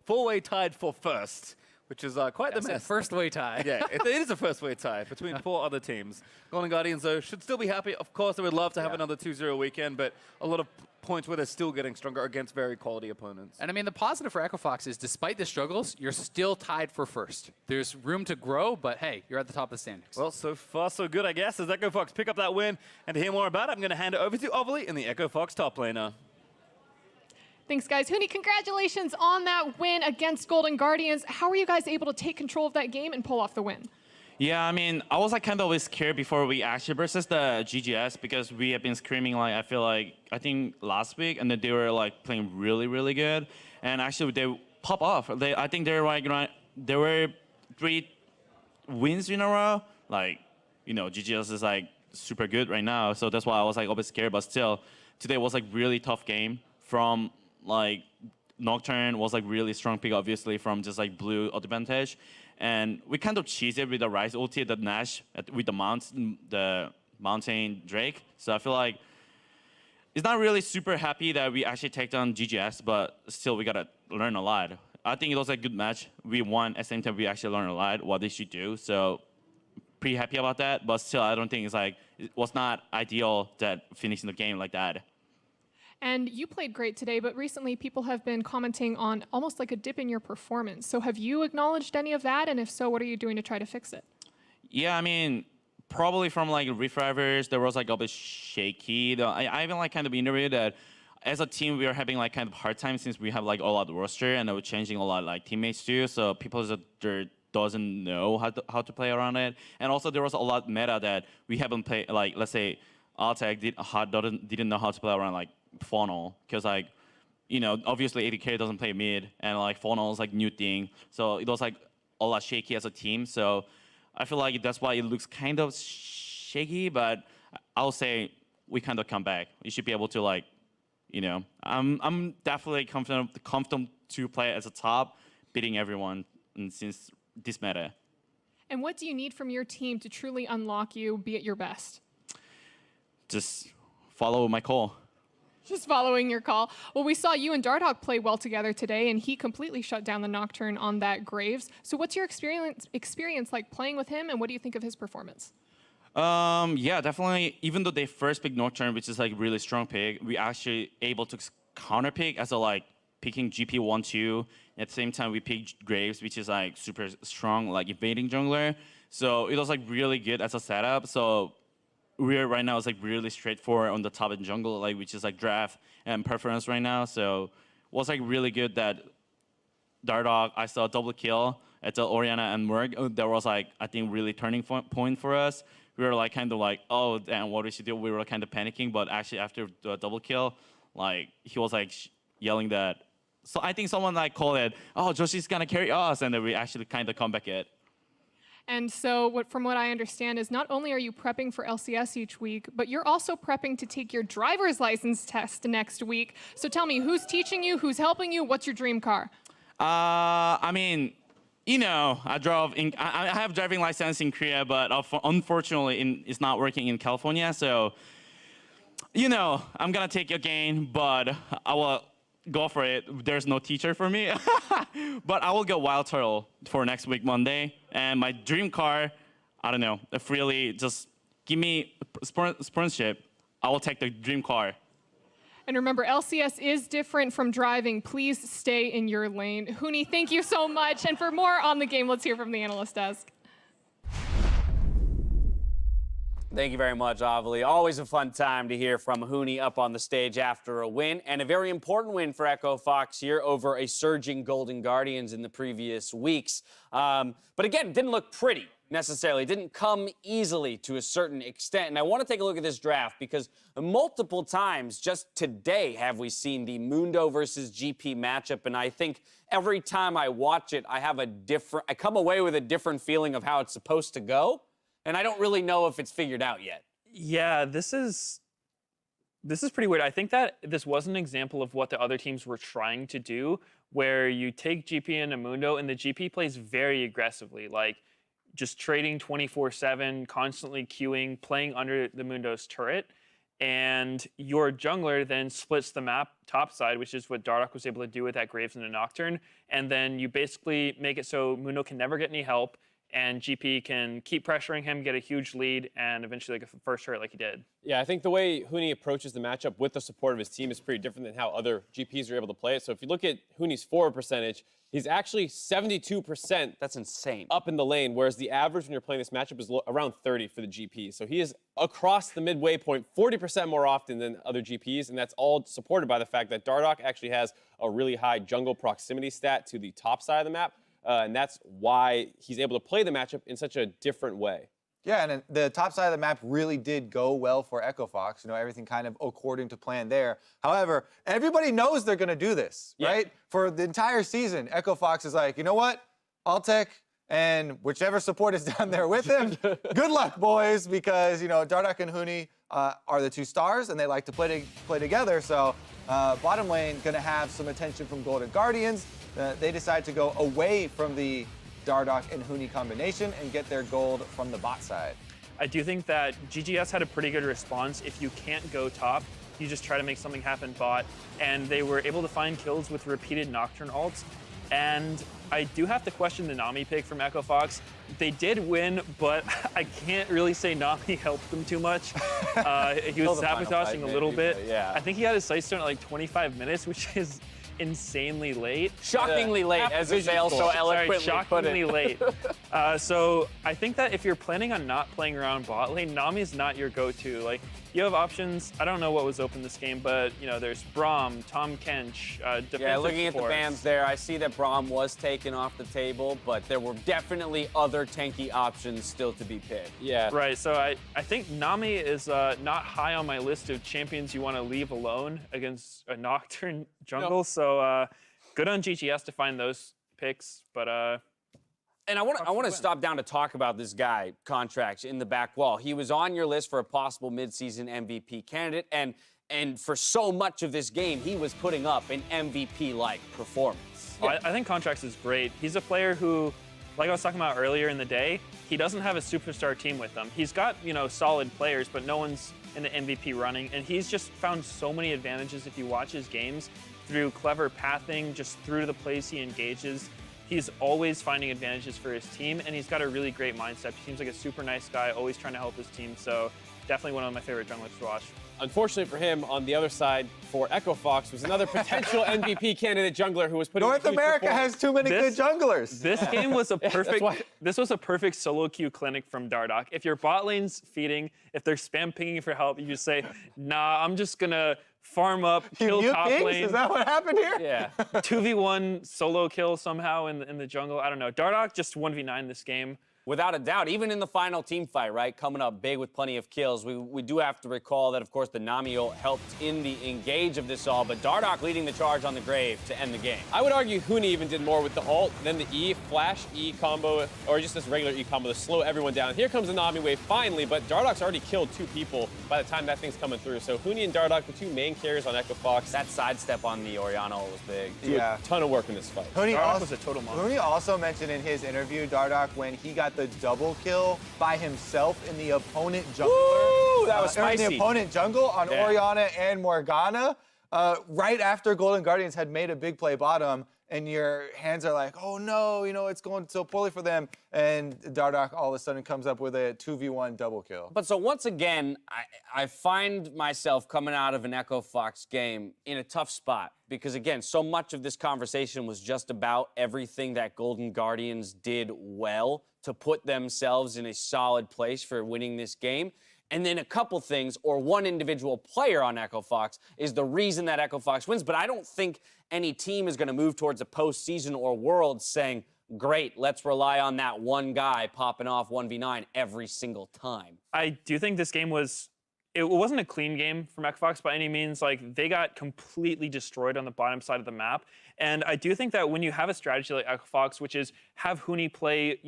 four-way tied for first, which is quite the mess. First way tie. Yeah, it is a first-way tie between 4 other teams. Golden Guardians, though, should still be happy. Of course, they would love to have another 2-0 weekend, but a lot of points where they're still getting stronger against very quality opponents. And I mean, the positive for Echo Fox is despite the struggles, you're still tied for first. There's room to grow, but hey, you're at the top of the standings. Well, so far so good, I guess, as Echo Fox pick up that win. And to hear more about it, I'm going to hand it over to Ovally in the Echo Fox top laner. Thanks, guys. Huni, congratulations on that win against Golden Guardians. How were you guys able to take control of that game and pull off the win? Yeah, I mean, I was kind of scared before we actually versus the GGS because we have been screaming I think last week, and then they were playing really good, and actually they pop off. I think they're there were 3 wins in a row. GGS is super good right now, so that's why I was a bit scared. But still, today was really tough game from Nocturne was really strong pick, obviously from just blue advantage. And we kind of cheated with the Rise ulti, the Nash with the Mountain Drake. So I feel it's not really super happy that we actually take down GGS, but still we gotta learn a lot. I think it was a good match. We won at the same time. We actually learned a lot what they should do. So pretty happy about that. But still, I don't think it was not ideal that finishing the game like that. And you played great today, but recently people have been commenting on almost like a dip in your performance. So have you acknowledged any of that? And if so, what are you doing to try to fix it? Yeah, I mean, probably from Rift Rivers, there was a bit shaky. I even kind of interviewed that as a team, we are having kind of hard time since we have a lot of roster and we're changing a lot teammates too. So people doesn't know how to play around it. And also there was a lot meta that we haven't played, let's say Altec didn't know how to play around funnel, because obviously ADK doesn't play mid, and funnel is new thing, so it was a lot shaky as a team. So I feel that's why it looks kind of shaky, but I'll say we kind of come back. We should be able to I'm definitely confident to play as a top, beating everyone since this meta. And what do you need from your team to truly unlock you, be at your best? Just follow my call. Just following your call. Well, we saw you and Darthawk play well together today, and he completely shut down the Nocturne on that Graves. So what's your experience like playing with him, and what do you think of his performance? Yeah, definitely. Even though they first picked Nocturne, which is really strong pick, we actually able to counter pick as a picking GP 1-2. At the same time, we picked Graves, which is super strong, invading jungler. So it was really good as a setup. So we're right now is really straightforward on the top and jungle, which is draft and preference right now. So it was really good that Darthawk, I saw a double kill at the Orianna and Merg. That was I think really turning point for us. We were kind of oh damn, what we should do? We were kind of panicking, but actually after the double kill, he was yelling that. So I think someone called it, oh, Joshi's gonna carry us, and then we actually kind of come back it. And so from what I understand is not only are you prepping for LCS each week, but you're also prepping to take your driver's license test next week. So tell me, who's teaching you? Who's helping you? What's your dream car? I mean, I have driving license in Korea, but unfortunately it's not working in California. So, I'm going to take again, but I will go for it. There's no teacher for me. But I will get Wild Turtle for next week, Monday. And my dream car, I don't know, if really just give me sponsorship, I will take the dream car. And remember, LCS is different from driving. Please stay in your lane. Huni, thank you so much. And for more on the game, let's hear from the analyst desk. Thank you very much, Avali. Always a fun time to hear from Huni up on the stage after a win, and a very important win for Echo Fox here over a surging Golden Guardians in the previous weeks. But again, didn't look pretty necessarily. Didn't come easily to a certain extent. And I want to take a look at this draft because multiple times just today have we seen the Mundo versus GP matchup, and I think every time I watch it, I come away with a different feeling of how it's supposed to go. And I don't really know if it's figured out yet. Yeah, this is pretty weird. I think that this was an example of what the other teams were trying to do, where you take GP and Amundo, and the GP plays very aggressively, like just trading 24/7, constantly queuing, playing under the Mundo's turret. And your jungler then splits the map topside, which is what Dardoch was able to do with that Graves and the Nocturne. And then you basically make it so Mundo can never get any help, and GP can keep pressuring him, get a huge lead, and eventually like a first turret like he did. Yeah, I think the way Huni approaches the matchup with the support of his team is pretty different than how other GPs are able to play it. So if you look at Huni's forward percentage, he's actually 72%. That's insane. Up in the lane, whereas the average when you're playing this matchup is around 30 for the GP. So he is across the midway point 40% more often than other GPs, and that's all supported by the fact that Dardoch actually has a really high jungle proximity stat to the top side of the map. And that's why he's able to play the matchup in such a different way. Yeah, and the top side of the map really did go well for Echo Fox. You know, everything kind of according to plan there. However, everybody knows they're going to do this, right? For the entire season, Echo Fox is like, you know what? Altec and whichever support is down there with him, good luck, boys, because, you know, Dardoch and Huni are the two stars, and they like to play together. So bottom lane going to have some attention from Golden Guardians. They decide to go away from the Dardoch and Huni combination and get their gold from the bot side. I do think that GGS had a pretty good response. If you can't go top, you just try to make something happen bot. And they were able to find kills with repeated Nocturne ults. And I do have to question the Nami pick from Echo Fox. They did win, but I can't really say Nami helped them too much. He was sabotaging a little bit. Yeah. I think he had his sight stone at like 25 minutes, which is insanely late. Shockingly late, as Vale so eloquently shockingly late. So I think that if you're planning on not playing around bot lane, Nami is not your go-to. Like, you have options. I don't know what was open this game, but you know, there's Braum, Tom Kench, Yeah, looking at the bans there, I see that Braum was taken off the table, but there were definitely other tanky options still to be picked. Yeah. Right, so I think Nami is not high on my list of champions you want to leave alone against a Nocturne jungle, so good on GGS to find those picks, but And I want to stop down to talk about this guy, Contracts, in the back wall. He was on your list for a possible midseason MVP candidate, and for so much of this game, he was putting up an MVP-like performance. I think Contracts is great. He's a player who, like I was talking about earlier in the day, he doesn't have a superstar team with him. He's got, you know, solid players, but no one's in the MVP running, and he's just found so many advantages if you watch his games through clever pathing, just through the plays he engages. He's always finding advantages for his team, and he's got a really great mindset. He seems like a super nice guy, always trying to help his team, so definitely one of my favorite junglers to watch. Unfortunately for him, on the other side, for Echo Fox, was another potential MVP candidate jungler who was putting North America has too many good junglers. This game was a perfect. This was a perfect solo queue clinic from Dardoch. If your bot lane's feeding, if they're spam pinging for help, you just say, "Nah, I'm just gonna farm up, kill top lane." Is that what happened here? Yeah, 2v1 solo kill somehow in the jungle. I don't know. Dardoch just 1v9 this game. Without a doubt, even in the final team fight, right, coming up big with plenty of kills, we do have to recall that, of course, the Nami ult helped in the engage of this all, but Dardoch leading the charge on the Grave to end the game. I would argue Huni even did more with the ult than the E, flash E combo, or just this regular E combo to slow everyone down. Here comes the Nami wave finally, but Dardoch's already killed 2 people by the time that thing's coming through. So Huni and Dardoch, the 2 main carriers on Echo Fox. That sidestep on the Orianna ult was big. Yeah. A ton of work in this fight. Dardoch was a total monster. Huni also mentioned in his interview, Dardoch, when he got the double kill by himself in the opponent jungle. Woo! That was spicy. In the opponent jungle on Orianna and Morgana, right after Golden Guardians had made a big play bottom, and your hands are like, oh no, you know, it's going so poorly for them. And Dardoch all of a sudden comes up with a 2v1 double kill. But so once again, I find myself coming out of an Echo Fox game in a tough spot. Because again, so much of this conversation was just about everything that Golden Guardians did well to put themselves in a solid place for winning this game. and then a couple things or one individual player on Echo Fox is the reason that Echo Fox wins. But I don't think any team is going to move towards a postseason or Worlds saying, great, let's rely on that one guy popping off 1v9 every single time. I do think this game it wasn't a clean game from Echo Fox by any means. Like, they got completely destroyed on the bottom side of the map. And I do think that when you have a strategy like Echo Fox, which is have Huni play,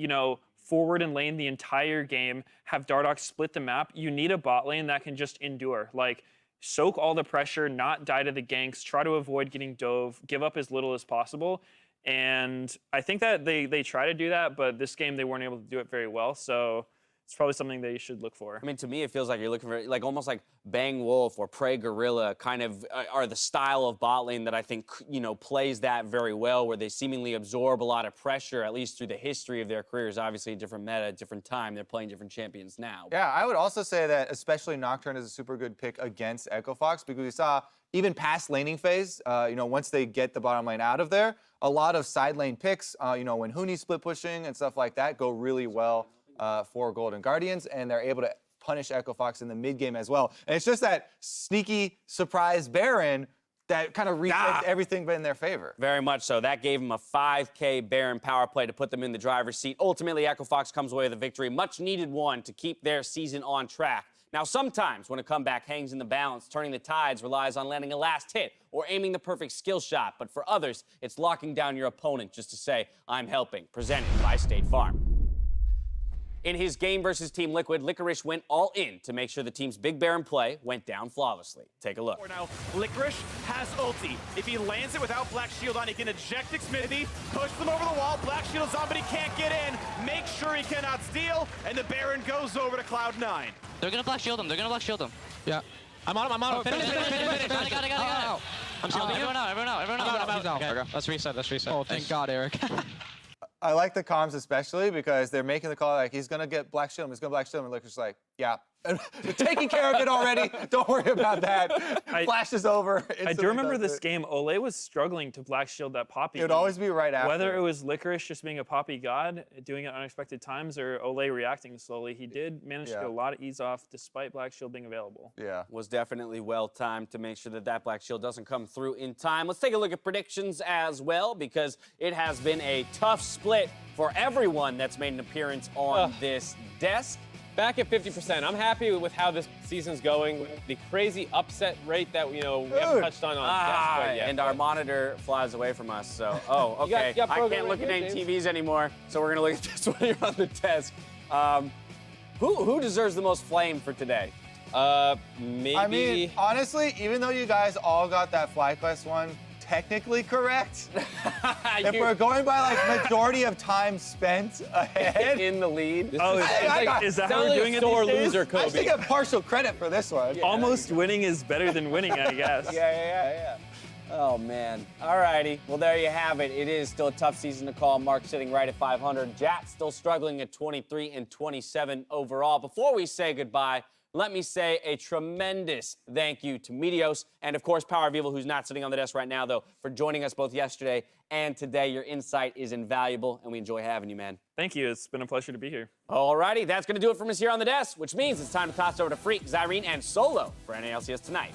forward and lane the entire game, have Dardoch split the map, you need a bot lane that can just endure. Like, soak all the pressure, not die to the ganks, try to avoid getting dove, give up as little as possible. And I think that they try to do that, but this game they weren't able to do it very well. So it's probably something they should look for. I mean, to me, it feels like you're looking for, like, almost like Bang Wolf or Prey Gorilla kind of are the style of bot lane that I think, plays that very well, where they seemingly absorb a lot of pressure, at least through the history of their careers. Obviously, different meta, different time. They're playing different champions now. Yeah, I would also say that especially Nocturne is a super good pick against Echo Fox, because we saw even past laning phase, once they get the bottom lane out of there, a lot of side lane picks, when Huni's split pushing and stuff like that, go really well for Golden Guardians, and they're able to punish Echo Fox in the mid game as well. And it's just that sneaky surprise Baron that kind of reflects everything in their favor. Very much so. That gave them a 5K Baron power play to put them in the driver's seat. Ultimately, Echo Fox comes away with a victory, much needed one to keep their season on track. Now, sometimes when a comeback hangs in the balance, turning the tides relies on landing a last hit or aiming the perfect skill shot. But for others, it's locking down your opponent just to say, I'm helping. Presented by State Farm. In his game versus Team Liquid, Licorice went all in to make sure the team's Big Baron play went down flawlessly. Take a look. Now, Licorice has ulti. If he lands it without Black Shield on, he can eject Xfinity, push them over the wall. Black Shield Zombie can't get in, make sure he cannot steal, and the Baron goes over to Cloud9. They're gonna Black Shield him. They're gonna Black Shield him. Yeah. I'm on him. Finish. Got it. I'm shielding Everyone out. I'm out. Okay. Let's reset. Oh, thank God, Eric. I like the comms especially because they're making the call like he's gonna get Black Shield, and Licorice like, yeah. Taking care of it already. Don't worry about that. Flash is over. I do remember this game. Ole was struggling to Black Shield that Poppy. It would always be right after. Whether it was Licorice just being a Poppy god, doing it at unexpected times, or Ole reacting slowly, he did manage to get a lot of ease off despite Black Shield being available. Yeah. Was definitely well timed to make sure that that Black Shield doesn't come through in time. Let's take a look at predictions as well, because it has been a tough split for everyone that's made an appearance on this desk. Back at 50%. I'm happy with how this season's going. The crazy upset rate that we haven't touched on desk quite yet. And our monitor flies away from us. So, okay. you got I can't look at any TVs anymore. So we're gonna look at this one here on the desk. Who deserves the most flame for today? Maybe. I mean, honestly, even though you guys all got that FlyQuest one technically correct, if we're going by like majority of time spent ahead in the lead. Is that how we're doing it these days? Loser, Kobe. I should get partial credit for this one. Yeah, almost winning is better than winning, I guess. Yeah. Oh, man. All righty. Well, there you have it. It is still a tough season to call. Mark sitting right at 500. Jat still struggling at 23 and 27 overall. Before we say goodbye, let me say a tremendous thank you to Meteos and, of course, Power of Evil, who's not sitting on the desk right now, though, for joining us both yesterday and today. Your insight is invaluable, and we enjoy having you, man. Thank you. It's been a pleasure to be here. All righty. That's going to do it from us here on the desk, which means it's time to toss it over to Freak, Zyrene, and Solo for NALCS Tonight.